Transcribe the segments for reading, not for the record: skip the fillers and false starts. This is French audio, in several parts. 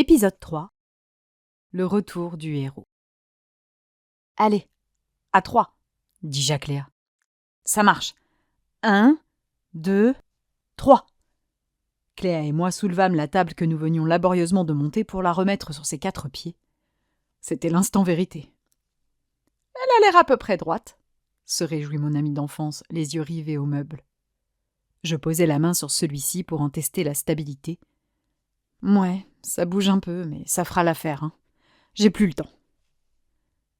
Épisode 3. Le retour du héros. « Allez, à 3, dit Jacques Léa. « Ça marche. 1, 2, 3. » Cléa et moi soulevâmes la table que nous venions laborieusement de monter pour la remettre sur ses 4 pieds. C'était l'instant vérité. « Elle a l'air à peu près droite, » se réjouit mon ami d'enfance, les yeux rivés au meuble. Je posai la main sur celui-ci pour en tester la stabilité. « Ouais, ça bouge un peu, mais ça fera l'affaire, hein. J'ai plus le temps. »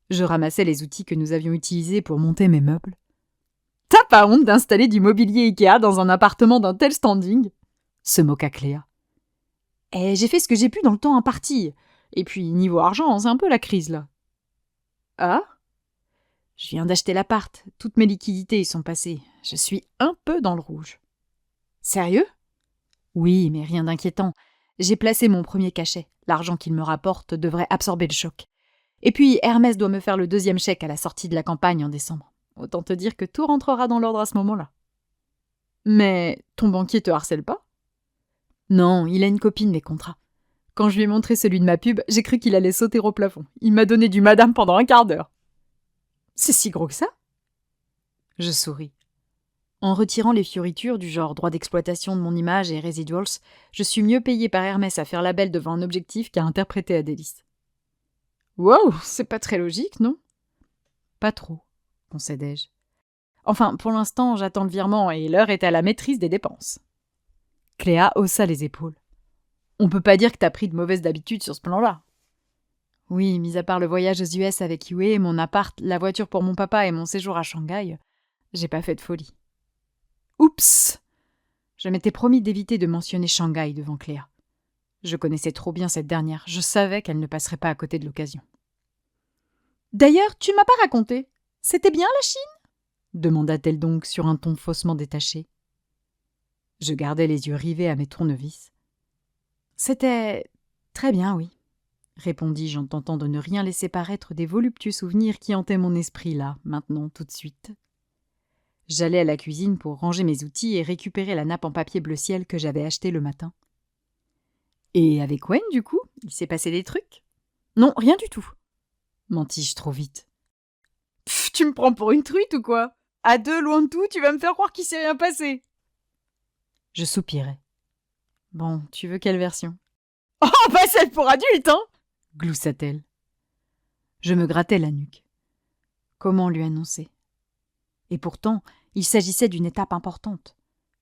Je ramassais les outils que nous avions utilisés pour monter mes meubles. « T'as pas honte d'installer du mobilier Ikea dans un appartement d'un tel standing ?» se moqua Cléa. « Eh, j'ai fait ce que j'ai pu dans le temps imparti. Et puis, niveau argent, c'est un peu la crise, là. »« Ah ? Je viens d'acheter l'appart. Toutes mes liquidités y sont passées. Je suis un peu dans le rouge. »« Sérieux ? » ?»« Oui, mais rien d'inquiétant. J'ai placé mon premier cachet. L'argent qu'il me rapporte devrait absorber le choc. Et puis, Hermès doit me faire le 2e chèque à la sortie de la campagne en décembre. Autant te dire que tout rentrera dans l'ordre à ce moment-là. »« Mais ton banquier te harcèle pas ? » ?»« Non, il a une copine des contrats. Quand je lui ai montré celui de ma pub, j'ai cru qu'il allait sauter au plafond. Il m'a donné du madame pendant un quart d'heure. »« C'est si gros que ça ? » Je souris. En retirant les fioritures du genre droit d'exploitation de mon image et residuals, je suis mieux payée par Hermès à faire la belle devant un objectif qu'à interpréter Adélis. Wow, c'est pas très logique, non ? Pas trop, concédai-je. Enfin, pour l'instant, j'attends le virement et l'heure est à la maîtrise des dépenses. Cléa haussa les épaules. On peut pas dire que t'as pris de mauvaises habitudes sur ce plan-là. Oui, mis à part le voyage aux US avec Yue, mon appart, la voiture pour mon papa et mon séjour à Shanghai, j'ai pas fait de folie. Oups ! Je m'étais promis d'éviter de mentionner Shanghai devant Cléa. Je connaissais trop bien cette dernière, je savais qu'elle ne passerait pas à côté de l'occasion. « D'ailleurs, tu m'as pas raconté. C'était bien la Chine ? » demanda-t-elle donc sur un ton faussement détaché. Je gardais les yeux rivés à mes tournevis. « C'était très bien, oui, » répondis-je en tentant de ne rien laisser paraître des voluptueux souvenirs qui hantaient mon esprit là, maintenant, tout de suite. J'allai à la cuisine pour ranger mes outils et récupérer la nappe en papier bleu ciel que j'avais achetée le matin. « Et avec Wayne, du coup, il s'est passé des trucs ? » ?»« Non, rien du tout. » Mentis-je trop vite. « Pff, tu me prends pour une truite ou quoi ? À 2, loin de tout, tu vas me faire croire qu'il s'est rien passé. » Je soupirai. « Bon, tu veux quelle version ? » ?»« Oh, bah celle pour adultes, hein !» gloussa-t-elle. Je me grattais la nuque. Comment lui annoncer ? Et pourtant, il s'agissait d'une étape importante.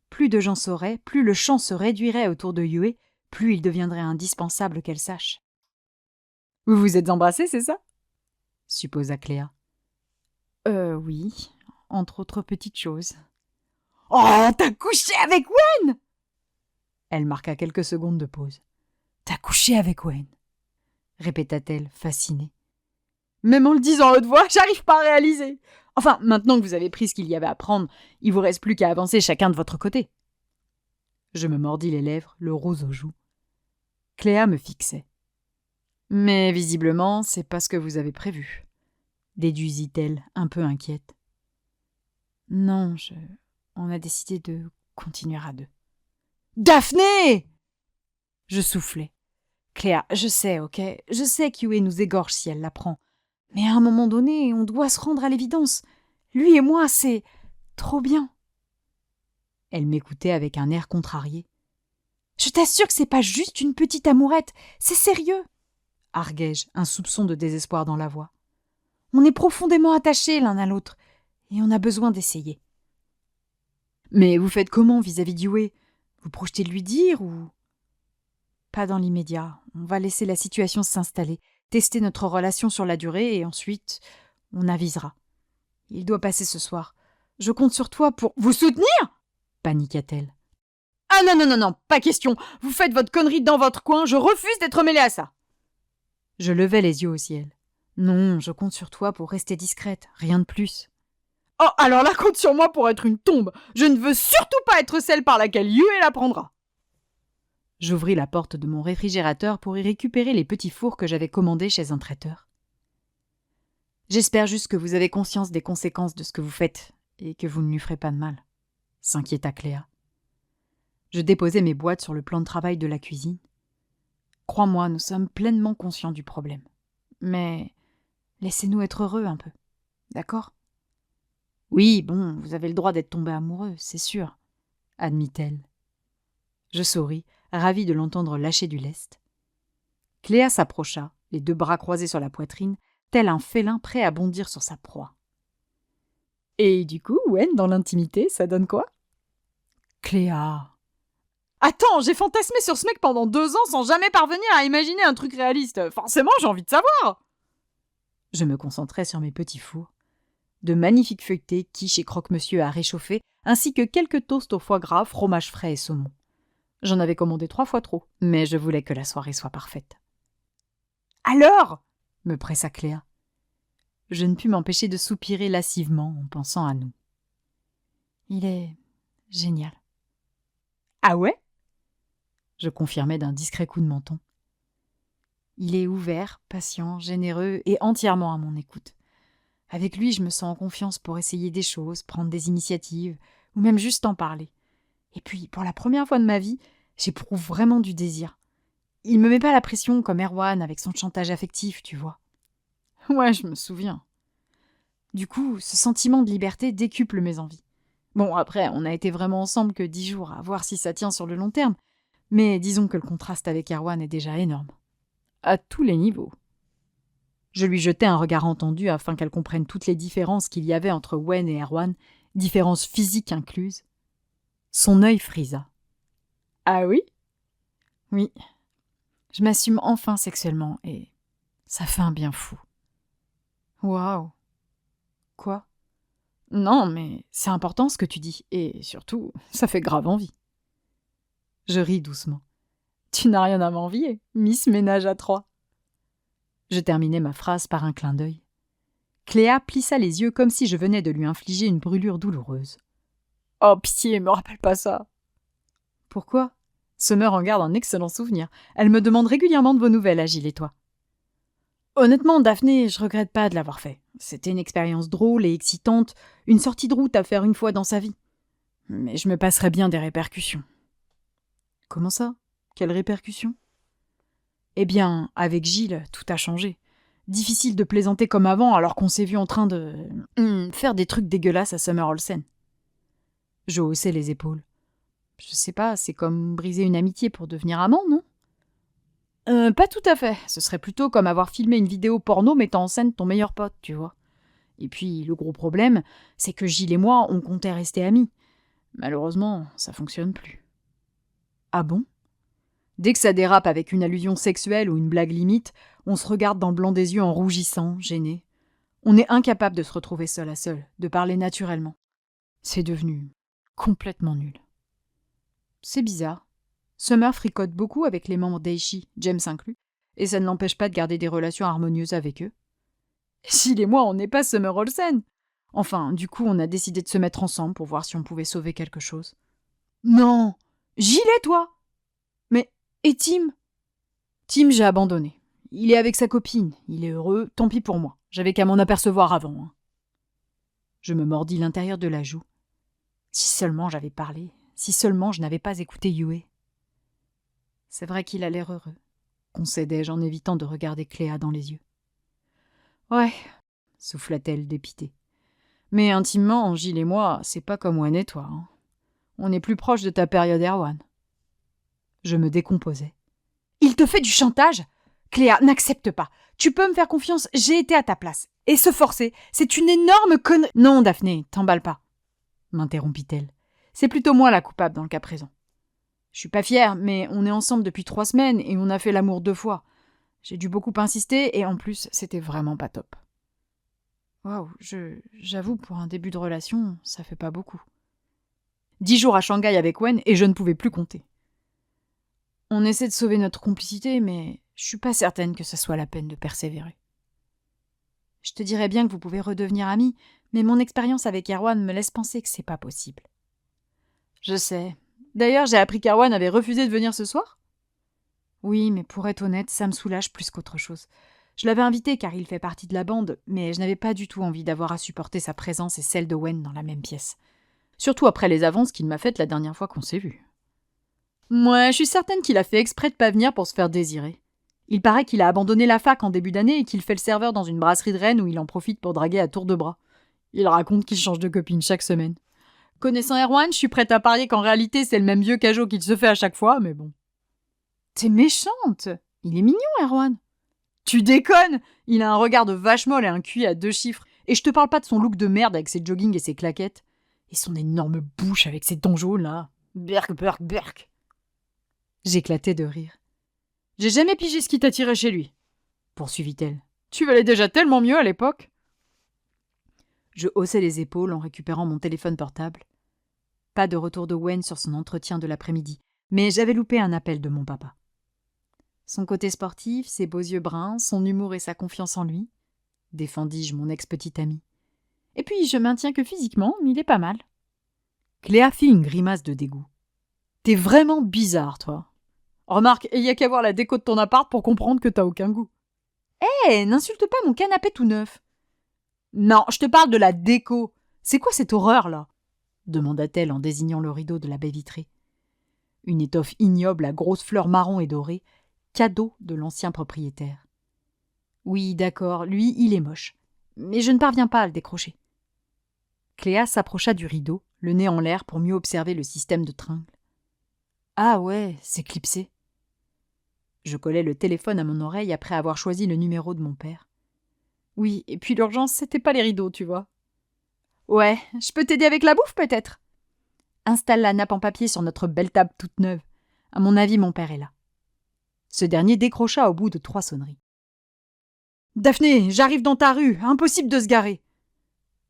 Plus de gens sauraient, plus le champ se réduirait autour de Yue, plus il deviendrait indispensable qu'elle sache. « Vous vous êtes embrassés, c'est ça ?» supposa Cléa. « Oui, entre autres petites choses. »« Oh, t'as couché avec Wayne ?» Elle marqua quelques secondes de pause. « T'as couché avec Wayne ?» répéta-t-elle, fascinée. « Même en le disant à haute voix, j'arrive pas à réaliser. Enfin, maintenant que vous avez pris ce qu'il y avait à prendre, il vous reste plus qu'à avancer chacun de votre côté. » Je me mordis les lèvres, le rose aux joues. Cléa me fixait. « Mais visiblement, c'est pas ce que vous avez prévu, » déduisit-elle, un peu inquiète. « Non, on a décidé de continuer à 2. »« Daphné !» Je soufflais. « Cléa, je sais, ok ? Je sais qu'Yue nous égorge si elle l'apprend. Mais à un moment donné, on doit se rendre à l'évidence. Lui et moi, c'est trop bien. » Elle m'écoutait avec un air contrarié. « Je t'assure que c'est pas juste une petite amourette, c'est sérieux !» arguai-je, un soupçon de désespoir dans la voix. « On est profondément attachés l'un à l'autre, et on a besoin d'essayer. »« Mais vous faites comment vis-à-vis d'Yue ? Vous projetez de lui dire ou… » ?»« Pas dans l'immédiat. On va laisser la situation s'installer, tester notre relation sur la durée, et ensuite, on avisera. Il doit passer ce soir. Je compte sur toi pour… »« Vous soutenir ?» paniqua-t-elle. « Ah non, pas question. Vous faites votre connerie dans votre coin, je refuse d'être mêlée à ça. » Je levai les yeux au ciel. « Non, je compte sur toi pour rester discrète, rien de plus. »« Oh, alors là, compte sur moi pour être une tombe. Je ne veux surtout pas être celle par laquelle Yue la prendra. » J'ouvris la porte de mon réfrigérateur pour y récupérer les petits fours que j'avais commandés chez un traiteur. « J'espère juste que vous avez conscience des conséquences de ce que vous faites et que vous ne lui ferez pas de mal, » s'inquiéta Cléa. Je déposai mes boîtes sur le plan de travail de la cuisine. Crois-moi, nous sommes pleinement conscients du problème. Mais laissez-nous être heureux un peu, d'accord ? Oui, bon, vous avez le droit d'être tombé amoureux, c'est sûr, admit-elle. Je souris, ravie de l'entendre lâcher du lest. Cléa s'approcha, les 2 bras croisés sur la poitrine, tel un félin prêt à bondir sur sa proie. Et du coup, Wen, dans l'intimité, ça donne quoi ? Cléa. Attends, j'ai fantasmé sur ce mec pendant 2 ans sans jamais parvenir à imaginer un truc réaliste. Forcément, j'ai envie de savoir. Je me concentrais sur mes petits fours. De magnifiques feuilletés, quiches et croque-monsieur à réchauffer, ainsi que quelques toasts au foie gras, fromage frais et saumon. J'en avais commandé 3 fois trop, mais je voulais que la soirée soit parfaite. Alors ? Me pressa Cléa. Je ne pus m'empêcher de soupirer lascivement en pensant à nous. Il est génial. Ah ouais ? Je confirmais d'un discret coup de menton. Il est ouvert, patient, généreux et entièrement à mon écoute. Avec lui, je me sens en confiance pour essayer des choses, prendre des initiatives, ou même juste en parler. Et puis, pour la première fois de ma vie, j'éprouve vraiment du désir. Il me met pas la pression comme Erwan avec son chantage affectif, tu vois. Ouais, je me souviens. Du coup, ce sentiment de liberté décuple mes envies. Bon, après, on a été vraiment ensemble que 10 jours, à voir si ça tient sur le long terme, mais disons que le contraste avec Erwan est déjà énorme. À tous les niveaux. Je lui jetai un regard entendu afin qu'elle comprenne toutes les différences qu'il y avait entre Wen et Erwan, différences physiques incluses. Son œil frisa. Ah oui ? Oui. Je m'assume enfin sexuellement et ça fait un bien fou. Waouh. Quoi ? Non, mais c'est important ce que tu dis, et surtout, ça fait grave envie. Je ris doucement. Tu n'as rien à m'envier, Miss Ménage à 3. Je terminai ma phrase par un clin d'œil. Cléa plissa les yeux comme si je venais de lui infliger une brûlure douloureuse. Oh, pitié, me rappelle pas ça. Pourquoi ? Summer en garde un excellent souvenir. Elle me demande régulièrement de vos nouvelles, Agile et toi. Honnêtement, Daphné, je regrette pas de l'avoir fait. C'était une expérience drôle et excitante, une sortie de route à faire une fois dans sa vie. Mais je me passerais bien des répercussions. Comment ça ? Quelles répercussions ? Eh bien, avec Gilles, tout a changé. Difficile de plaisanter comme avant alors qu'on s'est vu en train de faire des trucs dégueulasses à Summer Olsen. Je haussai les épaules. Je sais pas, c'est comme briser une amitié pour devenir amant, non ? Pas tout à fait. Ce serait plutôt comme avoir filmé une vidéo porno mettant en scène ton meilleur pote, tu vois. Et puis, le gros problème, c'est que Gilles et moi, on comptait rester amis. Malheureusement, ça fonctionne plus. Ah bon ? Dès que ça dérape avec une allusion sexuelle ou une blague limite, on se regarde dans le blanc des yeux en rougissant, gêné. On est incapable de se retrouver seul à seul, de parler naturellement. C'est devenu complètement nul. C'est bizarre. Summer fricote beaucoup avec les membres d'Aishi, James inclus, et ça ne l'empêche pas de garder des relations harmonieuses avec eux. Gilles et moi, on n'est pas Summer Olsen. Enfin, du coup, on a décidé de se mettre ensemble pour voir si on pouvait sauver quelque chose. Non ! Gilles et toi ! Mais, et Tim ? Tim, j'ai abandonné. Il est avec sa copine, il est heureux, tant pis pour moi. J'avais qu'à m'en apercevoir avant. Hein. Je me mordis l'intérieur de la joue. Si seulement j'avais parlé, si seulement je n'avais pas écouté Yue. C'est vrai qu'il a l'air heureux, concédai-je en évitant de regarder Cléa dans les yeux. Ouais, souffla-t-elle dépitée. Mais intimement, Gilles et moi, c'est pas comme Wen et toi. Hein. On est plus proche de ta période Erwan. Je me décomposais. Il te fait du chantage ? Cléa, n'accepte pas. Tu peux me faire confiance, j'ai été à ta place. Et se forcer, c'est une énorme connerie. Non, Daphné, t'emballe pas, m'interrompit-elle. C'est plutôt moi la coupable dans le cas présent. Je suis pas fière, mais on est ensemble depuis 3 semaines et on a fait l'amour 2 fois. J'ai dû beaucoup insister et en plus, c'était vraiment pas top. Waouh, j'avoue, pour un début de relation, ça fait pas beaucoup. 10 jours à Shanghai avec Wen et je ne pouvais plus compter. On essaie de sauver notre complicité, mais je suis pas certaine que ça soit la peine de persévérer. Je te dirais bien que vous pouvez redevenir amis, mais mon expérience avec Erwan me laisse penser que c'est pas possible. Je sais. D'ailleurs, j'ai appris qu'Erwan avait refusé de venir ce soir ? Oui, mais pour être honnête, ça me soulage plus qu'autre chose. Je l'avais invité car il fait partie de la bande, mais je n'avais pas du tout envie d'avoir à supporter sa présence et celle de Wen dans la même pièce. Surtout après les avances qu'il m'a faites la dernière fois qu'on s'est vus. Moi, je suis certaine qu'il a fait exprès de pas venir pour se faire désirer. Il paraît qu'il a abandonné la fac en début d'année et qu'il fait le serveur dans une brasserie de Rennes où il en profite pour draguer à tour de bras. Il raconte qu'il change de copine chaque semaine. Connaissant Erwan, je suis prête à parier qu'en réalité c'est le même vieux cajot qu'il se fait à chaque fois, mais bon. T'es méchante. Il est mignon, Erwan. Tu déconnes. Il a un regard de vache molle et un QI à 2 chiffres. Et je te parle pas de son look de merde avec ses joggings et ses claquettes. Et son énorme bouche avec ses dents jaunes, là. Berk, berk, berk. J'éclatais de rire. J'ai jamais pigé ce qui t'attirait chez lui, poursuivit-elle. Tu valais déjà tellement mieux à l'époque. Je haussai les épaules en récupérant mon téléphone portable. Pas de retour de Wen sur son entretien de l'après-midi, mais j'avais loupé un appel de mon papa. Son côté sportif, ses beaux yeux bruns, son humour et sa confiance en lui, défendis-je mon ex-petite amie. Et puis je maintiens que physiquement, il est pas mal. Cléa fit une grimace de dégoût. T'es vraiment bizarre, toi. Remarque, il y a qu'à voir la déco de ton appart pour comprendre que t'as aucun goût. Hé, n'insulte pas mon canapé tout neuf. Non, je te parle de la déco. C'est quoi cette horreur-là ? Demanda-t-elle en désignant le rideau de la baie vitrée. Une étoffe ignoble à grosses fleurs marron et dorées, cadeau de l'ancien propriétaire. Oui, d'accord, lui, il est moche. Mais je ne parviens pas à le décrocher. Cléa s'approcha du rideau, le nez en l'air pour mieux observer le système de tringles. Ah ouais, c'est clipsé. Je collai le téléphone à mon oreille après avoir choisi le numéro de mon père. Oui, et puis l'urgence, c'était pas les rideaux, tu vois. Ouais, je peux t'aider avec la bouffe, peut-être ? Installe la nappe en papier sur notre belle table toute neuve. À mon avis, mon père est là. Ce dernier décrocha au bout de 3 sonneries. Daphné, j'arrive dans ta rue, impossible de se garer.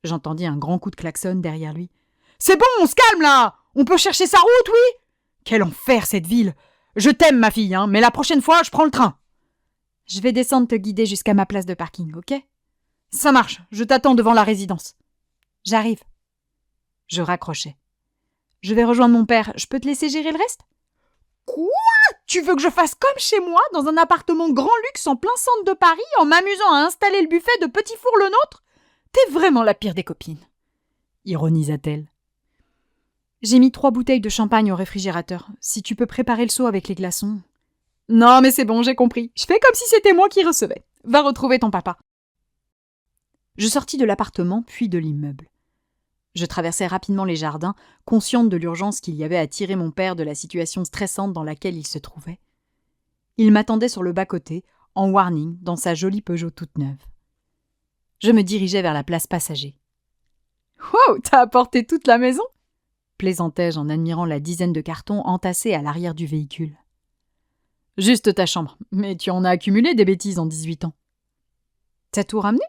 J'entendis un grand coup de klaxon derrière lui. C'est bon, on se calme là ! On peut chercher sa route, oui ? Quel enfer cette ville ! Je t'aime, ma fille, mais la prochaine fois, je prends le train. Je vais descendre te guider jusqu'à ma place de parking, ok ? Ça marche, je t'attends devant la résidence. J'arrive. Je raccrochai. Je vais rejoindre mon père, je peux te laisser gérer le reste ? Quoi ? Tu veux que je fasse comme chez moi, dans un appartement grand luxe en plein centre de Paris, en m'amusant à installer le buffet de Petit Four le nôtre ? T'es vraiment la pire des copines, ironisa-t-elle. J'ai mis 3 bouteilles de champagne au réfrigérateur. Si tu peux préparer le seau avec les glaçons. Non, mais c'est bon, j'ai compris. Je fais comme si c'était moi qui recevais. Va retrouver ton papa. Je sortis de l'appartement, puis de l'immeuble. Je traversai rapidement les jardins, consciente de l'urgence qu'il y avait à tirer mon père de la situation stressante dans laquelle il se trouvait. Il m'attendait sur le bas-côté, en warning, dans sa jolie Peugeot toute neuve. Je me dirigeais vers la place passager. « Wow, t'as apporté toute la maison ?» plaisantai-je en admirant la dizaine de cartons entassés à l'arrière du véhicule. « Juste ta chambre, mais tu en as accumulé des bêtises en 18 ans. »« T'as tout ramené ?»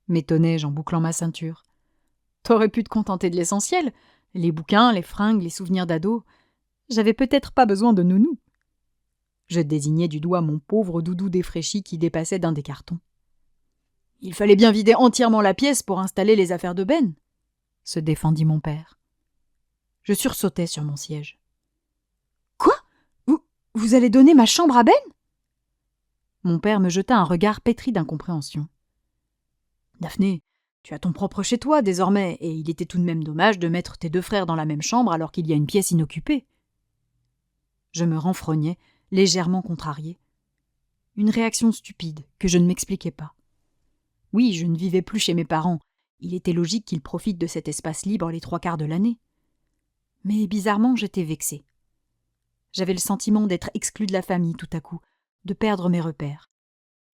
m'étonnai-je en bouclant ma ceinture. « T'aurais pu te contenter de l'essentiel, les bouquins, les fringues, les souvenirs d'ado. J'avais peut-être pas besoin de nounou. » Je désignai du doigt mon pauvre doudou défraîchi qui dépassait d'un des cartons. « Il fallait bien vider entièrement la pièce pour installer les affaires de Ben, » se défendit mon père. Je sursautai sur mon siège. « Quoi ? Vous allez donner ma chambre à Ben ?» Mon père me jeta un regard pétri d'incompréhension. « Daphné, tu as ton propre chez toi désormais, et il était tout de même dommage de mettre tes 2 frères dans la même chambre alors qu'il y a une pièce inoccupée. » Je me renfrognai, légèrement contrariée. Une réaction stupide que je ne m'expliquais pas. Oui, je ne vivais plus chez mes parents. Il était logique qu'ils profitent de cet espace libre les 3/4 de l'année. Mais bizarrement, j'étais vexée. J'avais le sentiment d'être exclue de la famille tout à coup, de perdre mes repères.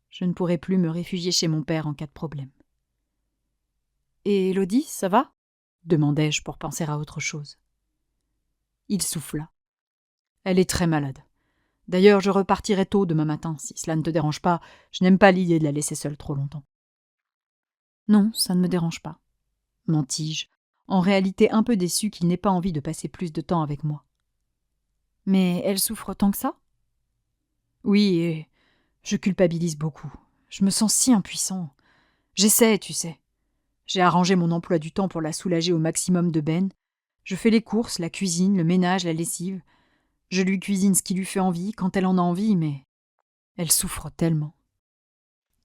Je ne pourrais plus me réfugier chez mon père en cas de problème. « Et Élodie, ça va ?» demandai-je pour penser à autre chose. Il souffla. « Elle est très malade. D'ailleurs, je repartirai tôt demain matin, si cela ne te dérange pas. Je n'aime pas l'idée de la laisser seule trop longtemps. » Non, ça ne me dérange pas, mentis-je, en réalité un peu déçue qu'il n'ait pas envie de passer plus de temps avec moi. Mais elle souffre tant que ça ? Oui, et je culpabilise beaucoup. Je me sens si impuissant. J'essaie, tu sais. J'ai arrangé mon emploi du temps pour la soulager au maximum de Ben. Je fais les courses, la cuisine, le ménage, la lessive. Je lui cuisine ce qui lui fait envie, quand elle en a envie, mais elle souffre tellement.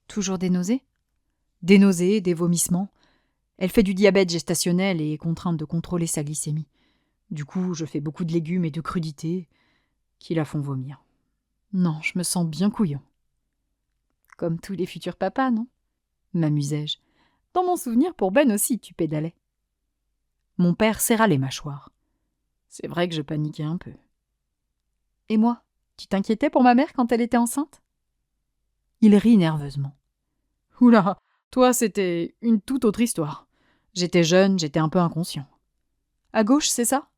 Toujours des nausées ? Des nausées, des vomissements. Elle fait du diabète gestationnel et est contrainte de contrôler sa glycémie. Du coup, je fais beaucoup de légumes et de crudités. qui la font vomir. Non, je me sens bien couillon. Comme tous les futurs papas, non ? M'amusai-je. Dans mon souvenir, pour Ben aussi, tu pédalais. Mon père serra les mâchoires. C'est vrai que je paniquais un peu. Et moi, tu t'inquiétais pour ma mère quand elle était enceinte ? Il rit nerveusement. Oula, toi, c'était une toute autre histoire. J'étais jeune, j'étais un peu inconscient. À gauche, c'est ça ?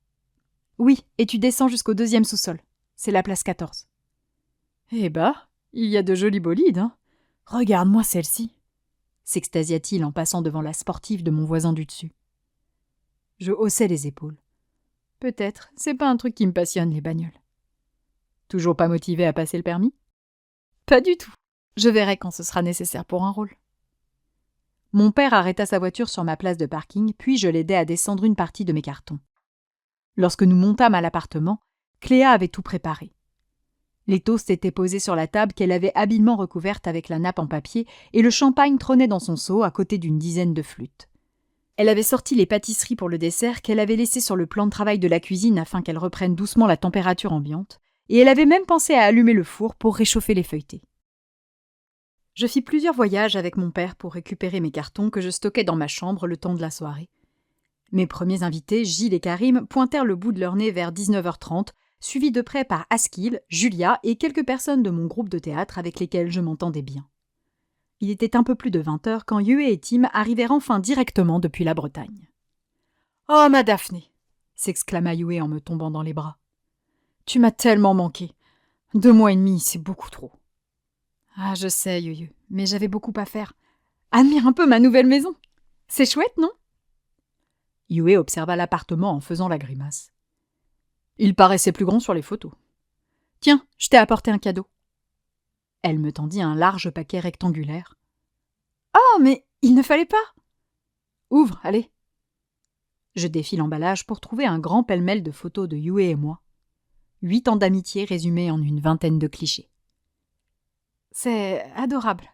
Oui, et tu descends jusqu'au 2e sous-sol. C'est la place 14. Eh bah, il y a de jolis bolides, hein. Regarde-moi celle-ci, s'extasia-t-il en passant devant la sportive de mon voisin du dessus. Je haussai les épaules. Peut-être, c'est pas un truc qui me passionne, les bagnoles. Toujours pas motivé à passer le permis ? Pas du tout. Je verrai quand ce sera nécessaire pour un rôle. Mon père arrêta sa voiture sur ma place de parking, puis je l'aidai à descendre une partie de mes cartons. Lorsque nous montâmes à l'appartement, Cléa avait tout préparé. Les toasts étaient posés sur la table qu'elle avait habilement recouverte avec la nappe en papier et le champagne trônait dans son seau à côté d'une dizaine de flûtes. Elle avait sorti les pâtisseries pour le dessert qu'elle avait laissées sur le plan de travail de la cuisine afin qu'elles reprennent doucement la température ambiante, et elle avait même pensé à allumer le four pour réchauffer les feuilletés. Je fis plusieurs voyages avec mon père pour récupérer mes cartons que je stockais dans ma chambre le temps de la soirée. Mes premiers invités, Gilles et Karim, pointèrent le bout de leur nez vers 19h30, suivis de près par Askil, Julia et quelques personnes de mon groupe de théâtre avec lesquels je m'entendais bien. Il était un peu plus de 20h quand Yue et Tim arrivèrent enfin directement depuis la Bretagne. « Oh, ma Daphné !» s'exclama Yue en me tombant dans les bras. « Tu m'as tellement manqué. 2 mois et demi, c'est beaucoup trop. » « Ah, je sais, Yue, mais j'avais beaucoup à faire. Admire un peu ma nouvelle maison. C'est chouette, non ?» Yue observa l'appartement en faisant la grimace. Il paraissait plus grand sur les photos. « Tiens, je t'ai apporté un cadeau. » Elle me tendit un large paquet rectangulaire. « Oh, mais il ne fallait pas !»« Ouvre, allez !» Je défis l'emballage pour trouver un grand pêle-mêle de photos de Yue et moi. 8 ans d'amitié résumés en une vingtaine de clichés. « C'est adorable, »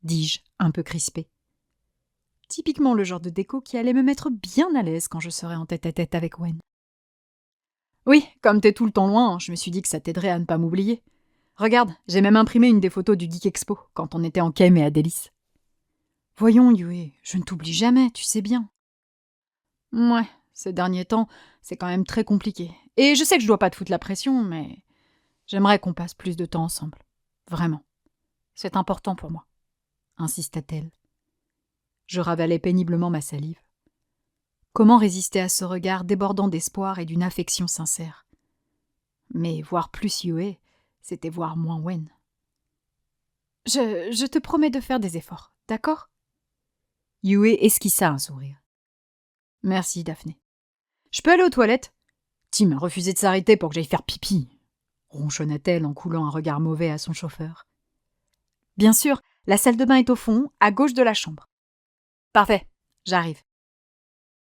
dis-je, un peu crispé. Typiquement le genre de déco qui allait me mettre bien à l'aise quand je serais en tête-à-tête avec Wen. Oui, comme t'es tout le temps loin, je me suis dit que ça t'aiderait à ne pas m'oublier. Regarde, j'ai même imprimé une des photos du Geek Expo, quand on était en Kem et à Délice. Voyons, Yue, je ne t'oublie jamais, tu sais bien. Ouais, ces derniers temps, c'est quand même très compliqué. Et je sais que je dois pas te foutre la pression, mais j'aimerais qu'on passe plus de temps ensemble. Vraiment. C'est important pour moi, insista-t-elle. Je ravalais péniblement ma salive. Comment résister à ce regard débordant d'espoir et d'une affection sincère ? Mais voir plus Yue, c'était voir moins Wen. Je te promets de faire des efforts, d'accord ? Yue esquissa un sourire. Merci, Daphné. Je peux aller aux toilettes ? Tim a refusé de s'arrêter pour que j'aille faire pipi, ronchonna-t-elle en coulant un regard mauvais à son chauffeur. Bien sûr, la salle de bain est au fond, à gauche de la chambre. Parfait, j'arrive.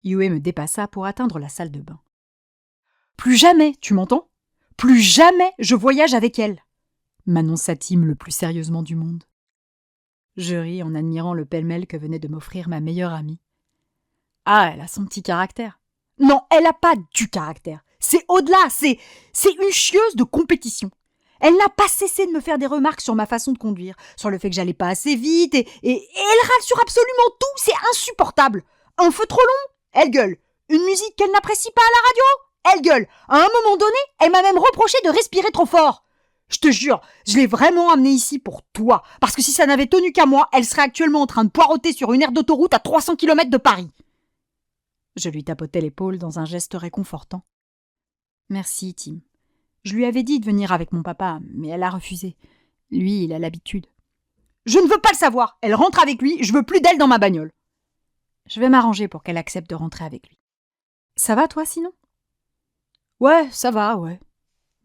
Yue me dépassa pour atteindre la salle de bain. Plus jamais, tu m'entends ? Plus jamais je voyage avec elle, m'annonça Tim le plus sérieusement du monde. Je ris en admirant le pêle-mêle que venait de m'offrir ma meilleure amie. Ah, elle a son petit caractère. Non, elle n'a pas du caractère. C'est au-delà, c'est une chieuse de compétition. Elle n'a pas cessé de me faire des remarques sur ma façon de conduire, sur le fait que j'allais pas assez vite, et elle râle sur absolument tout, c'est insupportable. Un feu trop long, elle gueule. Une musique qu'elle n'apprécie pas à la radio, elle gueule. À un moment donné, elle m'a même reproché de respirer trop fort. Je te jure, je l'ai vraiment amenée ici pour toi, parce que si ça n'avait tenu qu'à moi, elle serait actuellement en train de poireauter sur une aire d'autoroute à 300 km de Paris. Je lui tapotai l'épaule dans un geste réconfortant. Merci, Tim. Je lui avais dit de venir avec mon papa, mais elle a refusé. Lui, il a l'habitude. Je ne veux pas le savoir. Elle rentre avec lui, je veux plus d'elle dans ma bagnole. Je vais m'arranger pour qu'elle accepte de rentrer avec lui. Ça va, toi, sinon ? Ouais, ça va, ouais,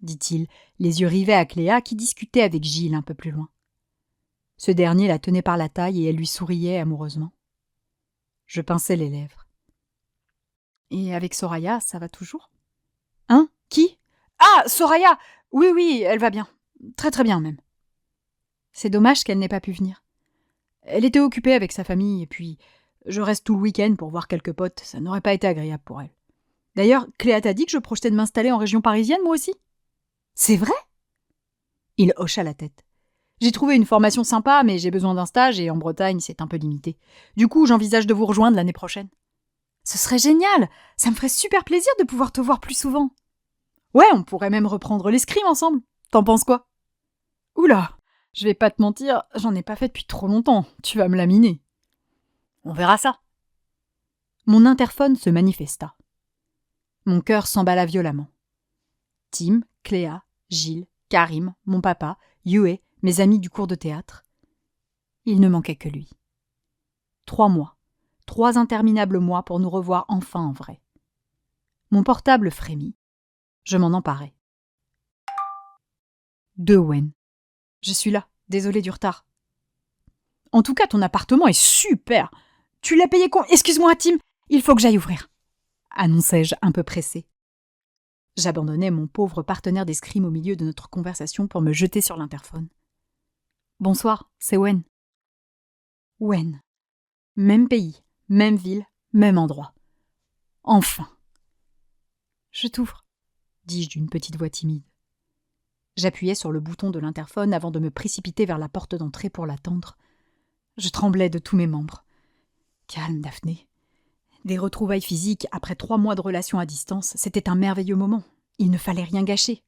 dit-il, les yeux rivés à Cléa qui discutait avec Gilles un peu plus loin. Ce dernier la tenait par la taille et elle lui souriait amoureusement. Je pinçai les lèvres. Et avec Soraya, ça va toujours ? Hein ? Qui ? Ah, Soraya ! Oui, elle va bien. Très très bien même. C'est dommage qu'elle n'ait pas pu venir. Elle était occupée avec sa famille, et puis je reste tout le week-end pour voir quelques potes, ça n'aurait pas été agréable pour elle. D'ailleurs, Cléa t'a dit que je projetais de m'installer en région parisienne, moi aussi ? C'est vrai ? Il hocha la tête. J'ai trouvé une formation sympa, mais j'ai besoin d'un stage et en Bretagne, c'est un peu limité. Du coup, j'envisage de vous rejoindre l'année prochaine. Ce serait génial! Ça me ferait super plaisir de pouvoir te voir plus souvent. Ouais, on pourrait même reprendre l'escrime ensemble. T'en penses quoi? Oula! Je vais pas te mentir, j'en ai pas fait depuis trop longtemps. Tu vas me laminer. On verra ça. Mon interphone se manifesta. Mon cœur s'emballa violemment. Tim, Cléa, Gilles, Karim, mon papa, Yue, mes amis du cours de théâtre. Il ne manquait que lui. 3 mois. 3 interminables mois pour nous revoir enfin en vrai. Mon portable frémit. Je m'en emparai. De Wen. Je suis là, désolé du retard. En tout cas, ton appartement est super. Tu l'as payé con... Excuse-moi, Tim, il faut que j'aille ouvrir. Annonçai-je un peu pressé. J'abandonnai mon pauvre partenaire d'escrime au milieu de notre conversation pour me jeter sur l'interphone. Bonsoir, c'est Wen. Wen. Même pays, même ville, même endroit. Enfin. Je t'ouvre, dis-je d'une petite voix timide. J'appuyai sur le bouton de l'interphone avant de me précipiter vers la porte d'entrée pour l'attendre. Je tremblais de tous mes membres. Calme, Daphné. Des retrouvailles physiques après 3 mois de relation à distance, c'était un merveilleux moment. Il ne fallait rien gâcher.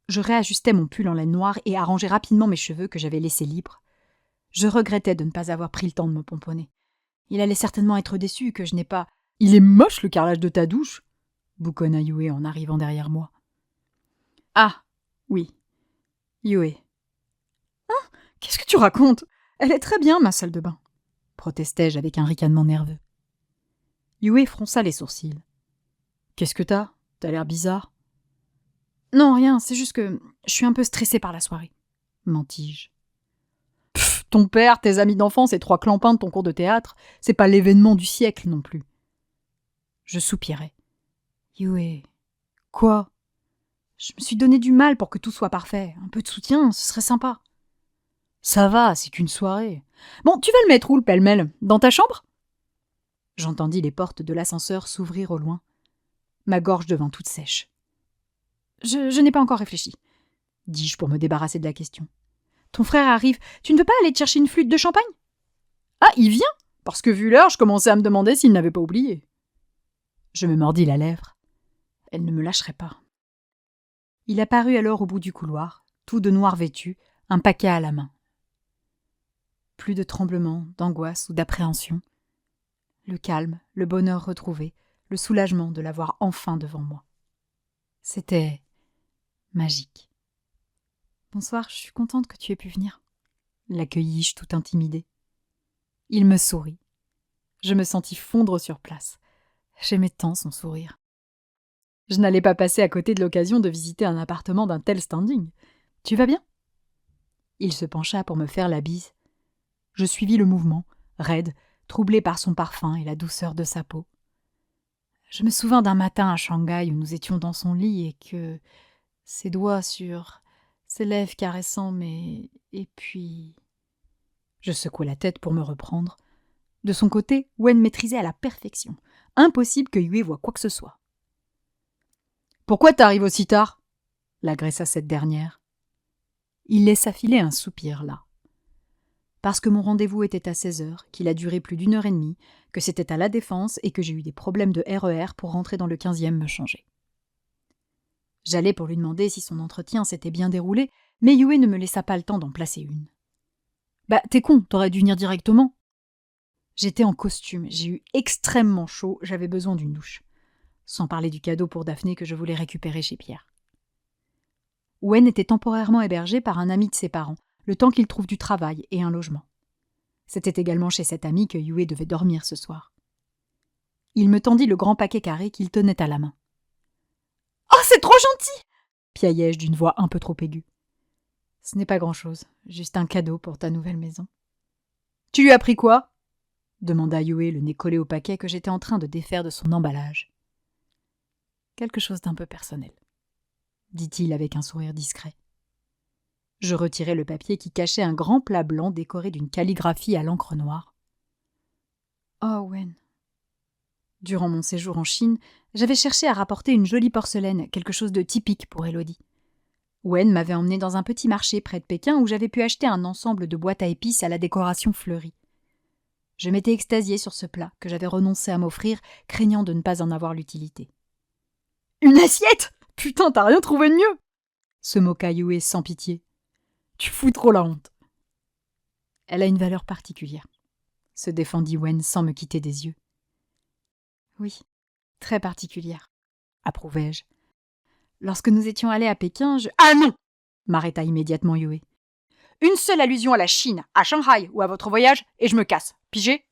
Je réajustai mon pull en laine noire et arrangeai rapidement mes cheveux que j'avais laissés libres. Je regrettais de ne pas avoir pris le temps de me pomponner. Il allait certainement être déçu que je n'ai pas... « Il est moche le carrelage de ta douche !» bougonna Yue en arrivant derrière moi. « Ah, oui, Yue. »« Hein ? Qu'est-ce que tu racontes ? Elle est très bien, ma salle de bain. » protestai-je avec un ricanement nerveux. Yue fronça les sourcils. « Qu'est-ce que t'as ? T'as l'air bizarre. »« Non, rien, c'est juste que je suis un peu stressée par la soirée. » mentis-je. « Pff, ton père, tes amis d'enfance et 3 clampins de ton cours de théâtre, c'est pas l'événement du siècle non plus. » Je soupirai. « Yue, quoi ? Je me suis donné du mal pour que tout soit parfait. Un peu de soutien, ce serait sympa. » Ça va, c'est qu'une soirée. Bon, tu vas le mettre où, le pêle-mêle ? Dans ta chambre ? J'entendis les portes de l'ascenseur s'ouvrir au loin. Ma gorge devint toute sèche. Je n'ai pas encore réfléchi, dis-je pour me débarrasser de la question. Ton frère arrive. Tu ne veux pas aller te chercher une flûte de champagne ? Ah, il vient ? Parce que vu l'heure, je commençais à me demander s'il n'avait pas oublié. Je me mordis la lèvre. Elle ne me lâcherait pas. Il apparut alors au bout du couloir, tout de noir vêtu, un paquet à la main. Plus de tremblement, d'angoisse ou d'appréhension. Le calme, le bonheur retrouvé, le soulagement de l'avoir enfin devant moi. C'était magique. « Bonsoir, je suis contente que tu aies pu venir. » l'accueillis-je tout intimidée. Il me sourit. Je me sentis fondre sur place. J'aimais tant son sourire. Je n'allais pas passer à côté de l'occasion de visiter un appartement d'un tel standing. « Tu vas bien ?» Il se pencha pour me faire la bise. Je suivis le mouvement, raide, troublé par son parfum et la douceur de sa peau. Je me souvins d'un matin à Shanghai où nous étions dans son lit et que ses doigts sur ses lèvres caressant mes... Et puis... Je secouai la tête pour me reprendre. De son côté, Wen maîtrisait à la perfection. Impossible que Yue voie quoi que ce soit. « Pourquoi t'arrives aussi tard ?» l'agressa cette dernière. Il laissa filer un soupir là. Parce que mon rendez-vous était à 16h, qu'il a duré plus d'1h30, que c'était à La Défense et que j'ai eu des problèmes de RER pour rentrer dans le 15e me changer. J'allais pour lui demander si son entretien s'était bien déroulé, mais Yue ne me laissa pas le temps d'en placer une. « Bah, t'es con, t'aurais dû venir directement. » J'étais en costume, j'ai eu extrêmement chaud, j'avais besoin d'une douche. Sans parler du cadeau pour Daphné que je voulais récupérer chez Pierre. Wen était temporairement hébergé par un ami de ses parents, le temps qu'il trouve du travail et un logement. C'était également chez cet ami que Yue devait dormir ce soir. Il me tendit le grand paquet carré qu'il tenait à la main. « Oh, c'est trop gentil !» piaillai-je d'une voix un peu trop aiguë. « Ce n'est pas grand-chose, juste un cadeau pour ta nouvelle maison. »« Tu lui as pris quoi ?» demanda Yue, le nez collé au paquet que j'étais en train de défaire de son emballage. « Quelque chose d'un peu personnel, » dit-il avec un sourire discret. Je retirai le papier qui cachait un grand plat blanc décoré d'une calligraphie à l'encre noire. « Oh, Wen. Durant mon séjour en Chine, j'avais cherché à rapporter une jolie porcelaine, quelque chose de typique pour Élodie. Wen m'avait emmené dans un petit marché près de Pékin où j'avais pu acheter un ensemble de boîtes à épices à la décoration fleurie. Je m'étais extasiée sur ce plat que j'avais renoncé à m'offrir, craignant de ne pas en avoir l'utilité. « Une assiette ? Putain, t'as rien trouvé de mieux !» se moqua Yue sans pitié. « Tu fous trop la honte !»« Elle a une valeur particulière, » se défendit Wen sans me quitter des yeux. « Oui, très particulière, » approuvai-je. Lorsque nous étions allés à Pékin, je... « Ah non !» m'arrêta immédiatement Yue. « Une seule allusion à la Chine, à Shanghai ou à votre voyage, et je me casse. Pigé ?»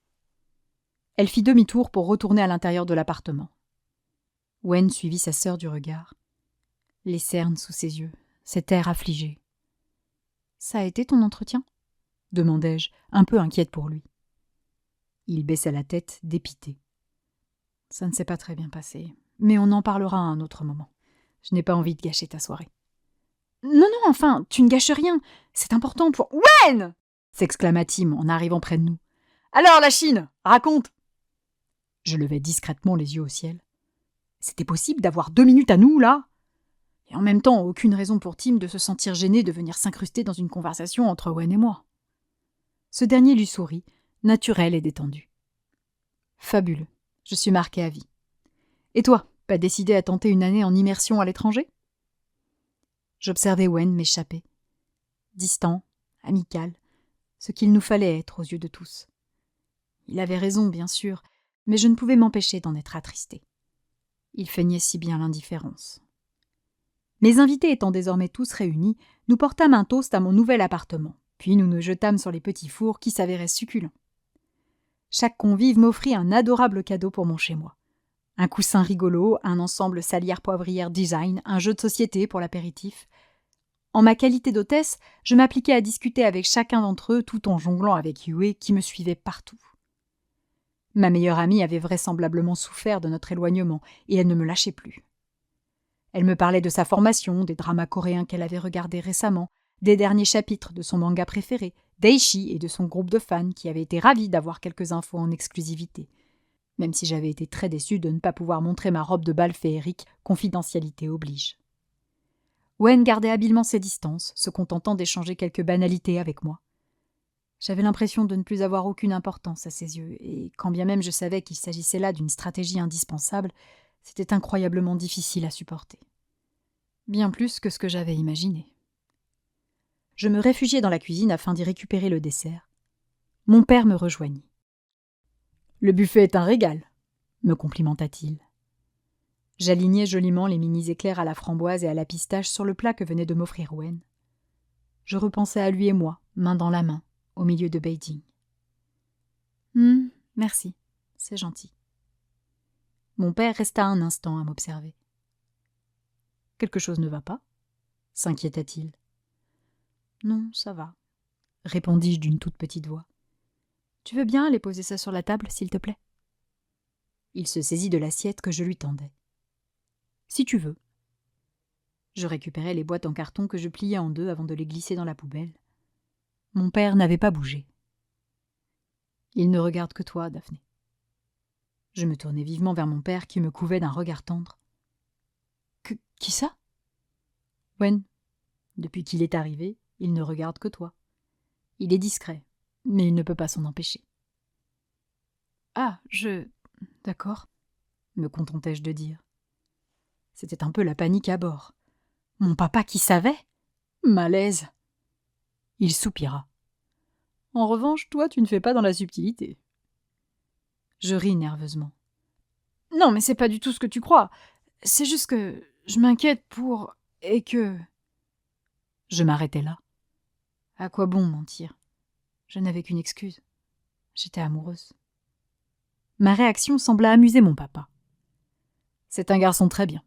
Elle fit demi-tour pour retourner à l'intérieur de l'appartement. Wen suivit sa sœur du regard. Les cernes sous ses yeux, cet air affligé. « Ça a été ton entretien ?» demandai-je, un peu inquiète pour lui. Il baissa la tête, dépité. « Ça ne s'est pas très bien passé, mais on en parlera à un autre moment. Je n'ai pas envie de gâcher ta soirée. »« Non, non, enfin, tu ne gâches rien. C'est important pour... »« Wen !» s'exclama Tim en arrivant près de nous. « Alors, la Chine, raconte !» Je levai discrètement les yeux au ciel. C'était possible d'avoir 2 minutes à nous, là ? Et en même temps, aucune raison pour Tim de se sentir gêné de venir s'incruster dans une conversation entre Wen et moi. Ce dernier lui sourit, naturel et détendu. « Fabuleux. Je suis marqué à vie. Et toi, pas décidé à tenter une année en immersion à l'étranger ?» J'observais Wen m'échapper. Distant, amical, ce qu'il nous fallait être aux yeux de tous. Il avait raison, bien sûr, mais je ne pouvais m'empêcher d'en être attristée. Il feignait si bien l'indifférence. Mes invités étant désormais tous réunis, nous portâmes un toast à mon nouvel appartement, puis nous nous jetâmes sur les petits fours qui s'avéraient succulents. Chaque convive m'offrit un adorable cadeau pour mon chez-moi. Un coussin rigolo, un ensemble salière-poivrière design, un jeu de société pour l'apéritif. En ma qualité d'hôtesse, je m'appliquais à discuter avec chacun d'entre eux tout en jonglant avec Yue qui me suivait partout. Ma meilleure amie avait vraisemblablement souffert de notre éloignement et elle ne me lâchait plus. Elle me parlait de sa formation, des dramas coréens qu'elle avait regardés récemment, des derniers chapitres de son manga préféré, d'Eishi et de son groupe de fans qui avaient été ravis d'avoir quelques infos en exclusivité, même si j'avais été très déçue de ne pas pouvoir montrer ma robe de bal féerique, confidentialité oblige. Wen gardait habilement ses distances, se contentant d'échanger quelques banalités avec moi. J'avais l'impression de ne plus avoir aucune importance à ses yeux, et quand bien même je savais qu'il s'agissait là d'une stratégie indispensable, c'était incroyablement difficile à supporter. Bien plus que ce que j'avais imaginé. Je me réfugiai dans la cuisine afin d'y récupérer le dessert. Mon père me rejoignit. « Le buffet est un régal », me complimenta-t-il. J'alignai joliment les mini éclairs à la framboise et à la pistache sur le plat que venait de m'offrir Wen. Je repensais à lui et moi, main dans la main, au milieu de Beijing. « Merci, c'est gentil. » Mon père resta un instant à m'observer. « Quelque chose ne va pas ?» s'inquiéta-t-il. « Non, ça va, » répondis-je d'une toute petite voix. « Tu veux bien aller poser ça sur la table, s'il te plaît ?» Il se saisit de l'assiette que je lui tendais. « Si tu veux. » Je récupérai les boîtes en carton que je pliai en 2 avant de les glisser dans la poubelle. Mon père n'avait pas bougé. « Il ne regarde que toi, Daphné. » Je me tournai vivement vers mon père qui me couvait d'un regard tendre. « Qui ça ?»« Wen. Depuis qu'il est arrivé, il ne regarde que toi. Il est discret, mais il ne peut pas s'en empêcher. »« Ah, d'accord, » me contentai-je de dire. C'était un peu la panique à bord. Mon papa qui savait ? Malaise. Il soupira. « En revanche, toi, tu ne fais pas dans la subtilité. » Je ris nerveusement. « Non, mais c'est pas du tout ce que tu crois. C'est juste que je m'inquiète pour... et que... » Je m'arrêtai là. À quoi bon mentir ? Je n'avais qu'une excuse. J'étais amoureuse. Ma réaction sembla amuser mon papa. C'est un garçon très bien.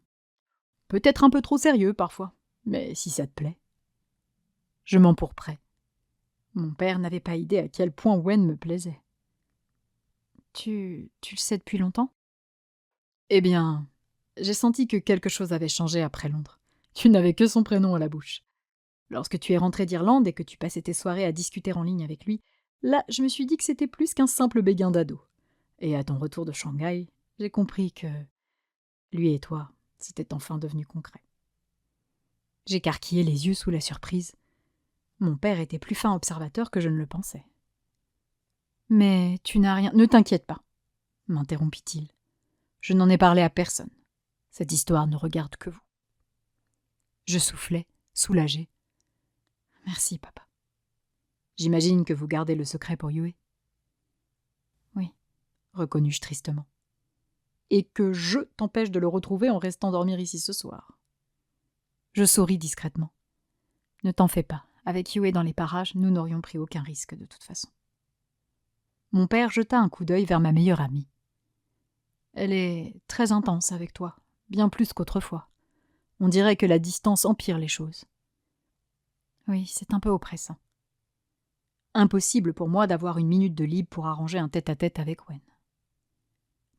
Peut-être un peu trop sérieux parfois, mais si ça te plaît. Je m'empourprai. Mon père n'avait pas idée à quel point Wen me plaisait. Tu le sais depuis longtemps ? Eh bien, j'ai senti que quelque chose avait changé après Londres. Tu n'avais que son prénom à la bouche. Lorsque tu es rentré d'Irlande et que tu passais tes soirées à discuter en ligne avec lui, là, je me suis dit que c'était plus qu'un simple béguin d'ado. Et à ton retour de Shanghai, j'ai compris que lui et toi, c'était enfin devenu concret. J'écarquillai les yeux sous la surprise. Mon père était plus fin observateur que je ne le pensais. « Mais tu n'as rien... » « Ne t'inquiète pas, » m'interrompit-il. « Je n'en ai parlé à personne. Cette histoire ne regarde que vous. » Je soufflai, soulagé. « Merci, papa. J'imagine que vous gardez le secret pour Yue. »« Oui, » reconnus-je tristement. « Et que je t'empêche de le retrouver en restant dormir ici ce soir. » Je souris discrètement. « Ne t'en fais pas. Avec Yue dans les parages, nous n'aurions pris aucun risque de toute façon. » Mon père jeta un coup d'œil vers ma meilleure amie. « Elle est très intense avec toi, bien plus qu'autrefois. On dirait que la distance empire les choses. » Oui, c'est un peu oppressant. Impossible pour moi d'avoir une minute de libre pour arranger un tête-à-tête avec Wen.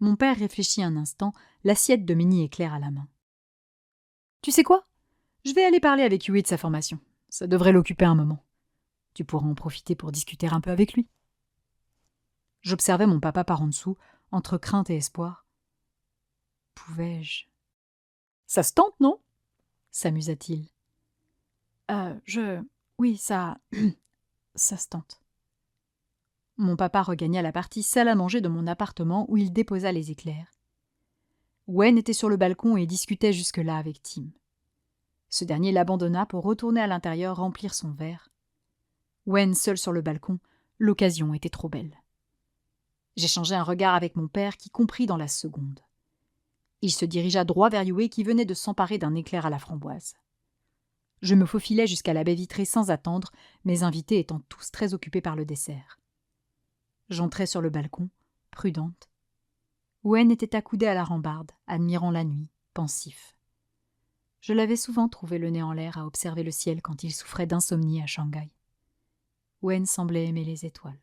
Mon père réfléchit un instant, l'assiette de mini éclair à la main. « Tu sais quoi ? Je vais aller parler avec Yue de sa formation. Ça devrait l'occuper un moment. Tu pourras en profiter pour discuter un peu avec lui. » J'observais mon papa par en dessous, entre crainte et espoir. Pouvais-je... « Ça se tente, non ?» s'amusa-t-il. Oui, ça... ça se tente. » Mon papa regagna la partie salle à manger de mon appartement où il déposa les éclairs. Wen était sur le balcon et discutait jusque-là avec Tim. Ce dernier l'abandonna pour retourner à l'intérieur remplir son verre. Wen seul sur le balcon, l'occasion était trop belle. J'échangeai un regard avec mon père qui comprit dans la seconde. Il se dirigea droit vers Yue qui venait de s'emparer d'un éclair à la framboise. Je me faufilai jusqu'à la baie vitrée sans attendre, mes invités étant tous très occupés par le dessert. J'entrai sur le balcon, prudente. Wen était accoudé à la rambarde, admirant la nuit, pensif. Je l'avais souvent trouvé le nez en l'air à observer le ciel quand il souffrait d'insomnie à Shanghai. Wen semblait aimer les étoiles.